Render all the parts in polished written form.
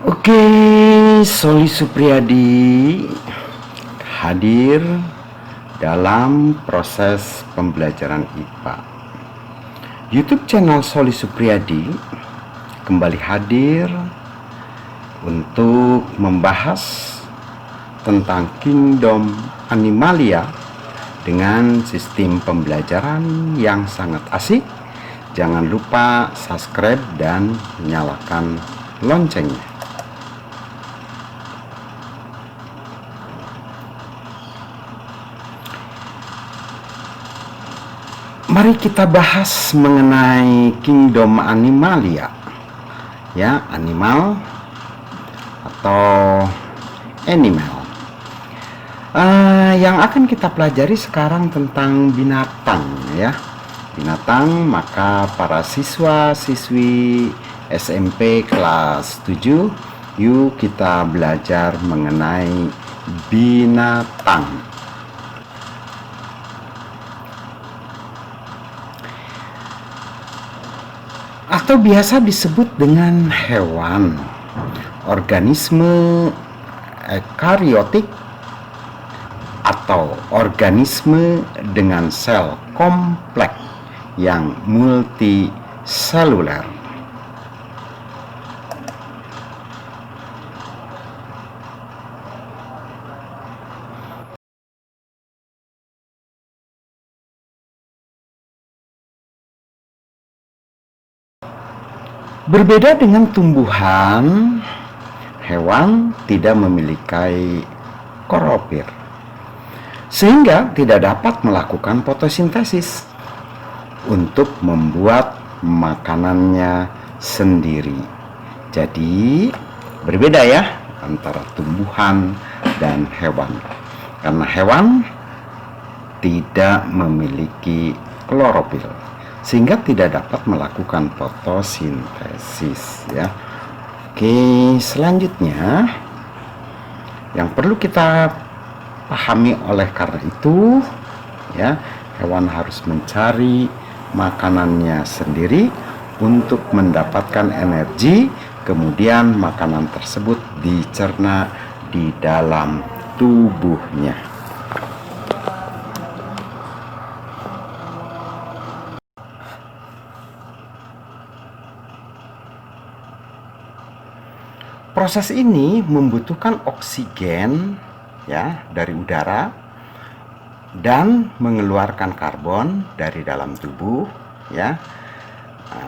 Oke, Soli Supriyadi hadir dalam proses pembelajaran IPA. YouTube channel Soli Supriyadi kembali hadir untuk membahas tentang Kingdom Animalia dengan sistem pembelajaran yang sangat asik. Jangan lupa subscribe dan nyalakan loncengnya. Mari kita bahas mengenai Kingdom Animalia, ya, animal atau animal. Yang akan kita pelajari sekarang tentang binatang, ya, binatang. Maka para siswa-siswi SMP kelas 7, yuk kita belajar mengenai binatang. Atau biasa disebut dengan hewan, organisme eukariotik atau organisme dengan sel kompleks yang multiseluler. Berbeda dengan tumbuhan, hewan tidak memiliki klorofil, sehingga tidak dapat melakukan fotosintesis untuk membuat makanannya sendiri. Jadi berbeda ya antara tumbuhan dan hewan, karena hewan tidak memiliki klorofil sehingga tidak dapat melakukan fotosintesis, ya. Oke, selanjutnya yang perlu kita pahami oleh karena itu, ya, hewan harus mencari makanannya sendiri untuk mendapatkan energi, kemudian makanan tersebut dicerna di dalam tubuhnya. Proses ini membutuhkan oksigen, ya, dari udara dan mengeluarkan karbon dari dalam tubuh, ya.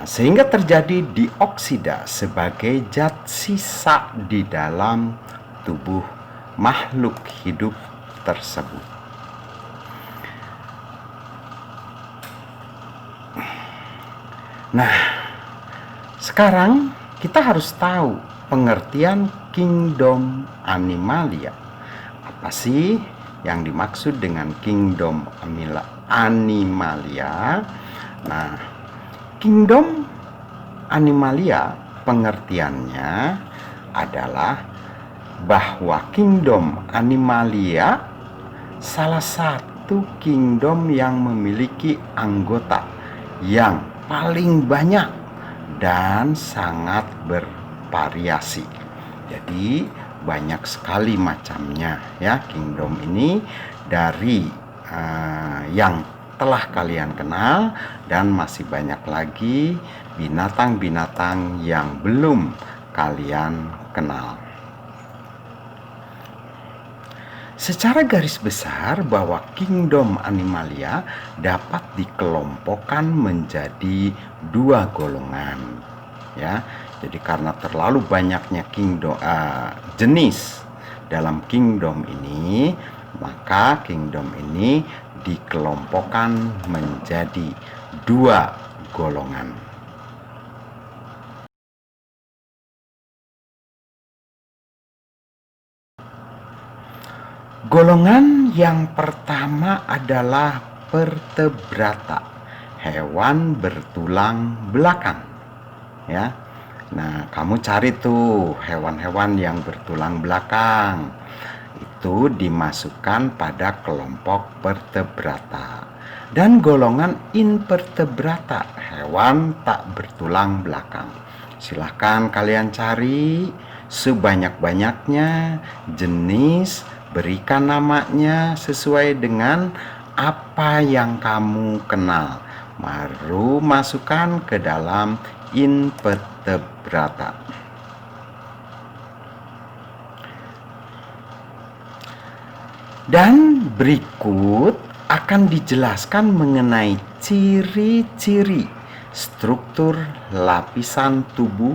Sehingga terjadi dioksida sebagai zat sisa di dalam tubuh makhluk hidup tersebut. Nah, sekarang kita harus tahu pengertian Kingdom Animalia. Apa sih yang dimaksud dengan Kingdom Animalia? Nah, Kingdom Animalia pengertiannya adalah bahwa Kingdom Animalia salah satu kingdom yang memiliki anggota yang paling banyak dan sangat bervariasi. Jadi banyak sekali macamnya, ya, kingdom ini, dari yang telah kalian kenal dan masih banyak lagi binatang-binatang yang belum kalian kenal. Secara garis besar bahwa Kingdom Animalia dapat dikelompokkan menjadi dua golongan, ya. Jadi karena terlalu banyaknya jenis dalam kingdom ini, maka kingdom ini dikelompokkan menjadi dua golongan. Golongan yang pertama adalah vertebrata, hewan bertulang belakang, ya. Nah, kamu cari tuh hewan-hewan yang bertulang belakang. Itu dimasukkan pada kelompok vertebrata. Dan golongan invertebrata, hewan tak bertulang belakang. Silahkan kalian cari sebanyak-banyaknya jenis, berikan namanya sesuai dengan apa yang kamu kenal. Baru masukkan ke dalam invertebrata. Dan berikut akan dijelaskan mengenai ciri-ciri struktur lapisan tubuh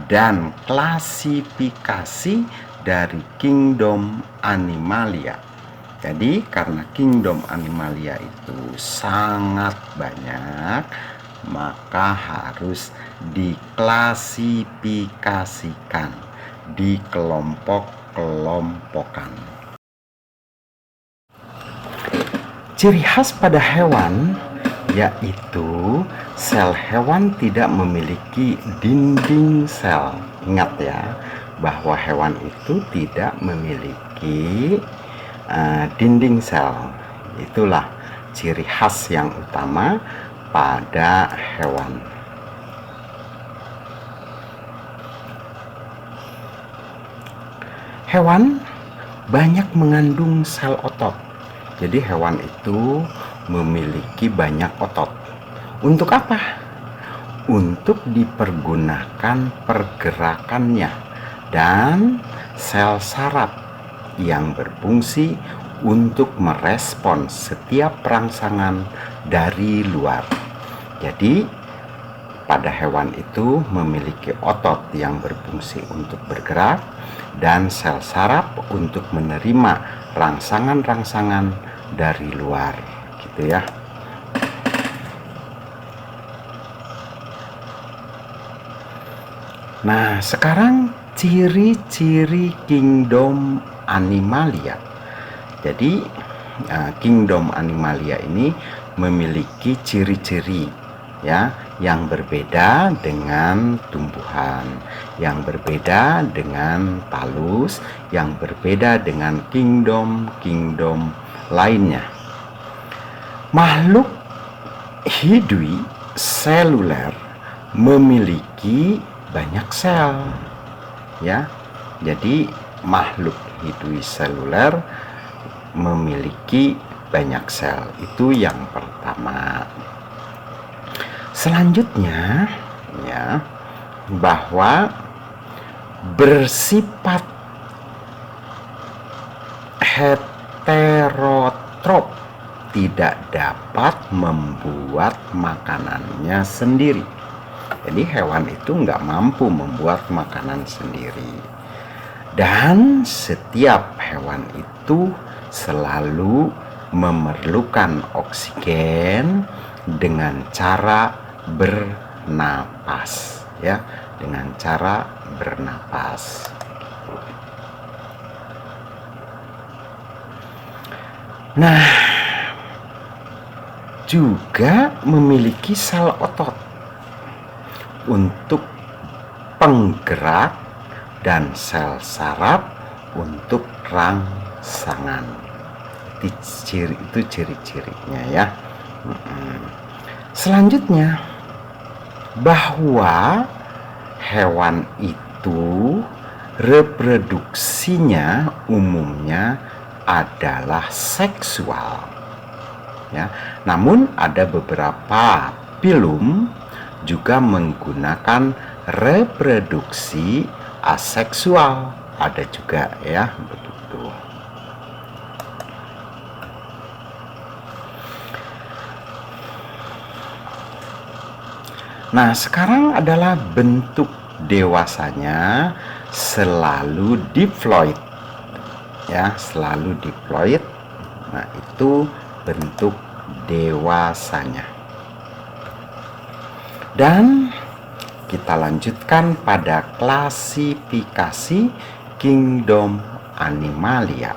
dan klasifikasi dari kingdom Animalia. Jadi karena kingdom Animalia itu sangat banyak, maka harus diklasifikasikan, dikelompok-kelompokkan. Ciri khas pada hewan yaitu sel hewan tidak memiliki dinding sel. Ingat ya, bahwa hewan itu tidak memiliki dinding sel. Itulah ciri khas yang utama pada hewan. Hewan banyak mengandung sel otot. Jadi hewan itu memiliki banyak otot. Untuk apa? Untuk dipergunakan pergerakannya dan sel saraf yang berfungsi untuk merespons setiap rangsangan dari luar. Jadi pada hewan itu memiliki otot yang berfungsi untuk bergerak dan sel saraf untuk menerima rangsangan-rangsangan dari luar, gitu ya. Nah, sekarang ciri-ciri kingdom Animalia. Jadi kingdom Animalia ini memiliki ciri-ciri ya yang berbeda dengan tumbuhan, yang berbeda dengan Palus, yang berbeda dengan kingdom lainnya. Makhluk hidup seluler memiliki banyak sel ya. Jadi makhluk hidup seluler memiliki banyak sel. Itu yang pertama. Selanjutnya ya, bahwa bersifat heterotrof, tidak dapat membuat makanannya sendiri. Jadi hewan itu nggak mampu membuat makanan sendiri. Dan setiap hewan itu selalu memerlukan oksigen dengan cara bernapas ya, dengan cara bernapas. Nah, juga memiliki sel otot untuk penggerak dan sel saraf untuk rangsangan. Itu ciri-cirinya ya. Selanjutnya, bahwa hewan itu reproduksinya umumnya adalah seksual ya. Namun ada beberapa filum juga menggunakan reproduksi aseksual, ada juga ya begitu. Nah, sekarang adalah bentuk dewasanya selalu diploid ya, selalu diploid. Nah, itu bentuk dewasanya. Dan kita lanjutkan pada klasifikasi kingdom Animalia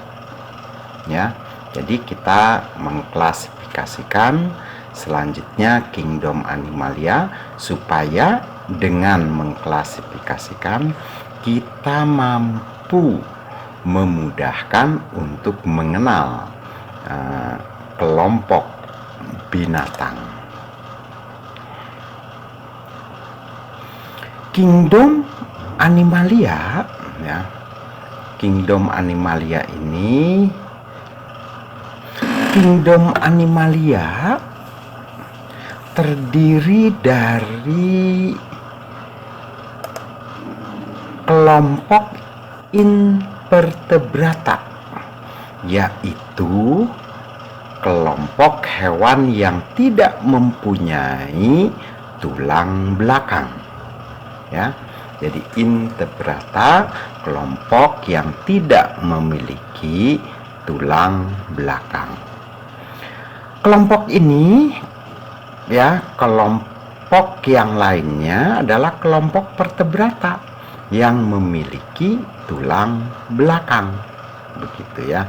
ya. Jadi kita mengklasifikasikan selanjutnya kingdom Animalia, supaya dengan mengklasifikasikan kita mampu memudahkan untuk mengenal kelompok binatang. Kingdom Animalia ya. Kingdom Animalia ini, Kingdom Animalia terdiri dari kelompok invertebrata, yaitu kelompok hewan yang tidak mempunyai tulang belakang, ya. Jadi invertebrata, kelompok yang tidak memiliki tulang belakang. Kelompok ini, ya, kelompok yang lainnya adalah kelompok vertebrata yang memiliki tulang belakang, begitu ya.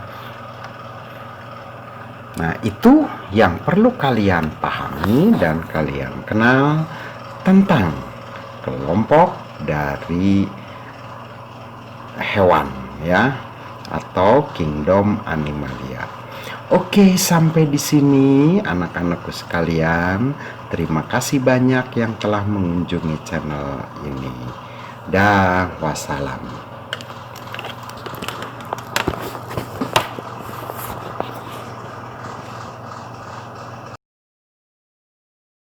Nah, itu yang perlu kalian pahami dan kalian kenal tentang kelompok dari hewan, ya, atau Kingdom Animalia. Oke, sampai di sini anak-anakku sekalian. Terima kasih banyak yang telah mengunjungi channel ini. Dah, wassalam.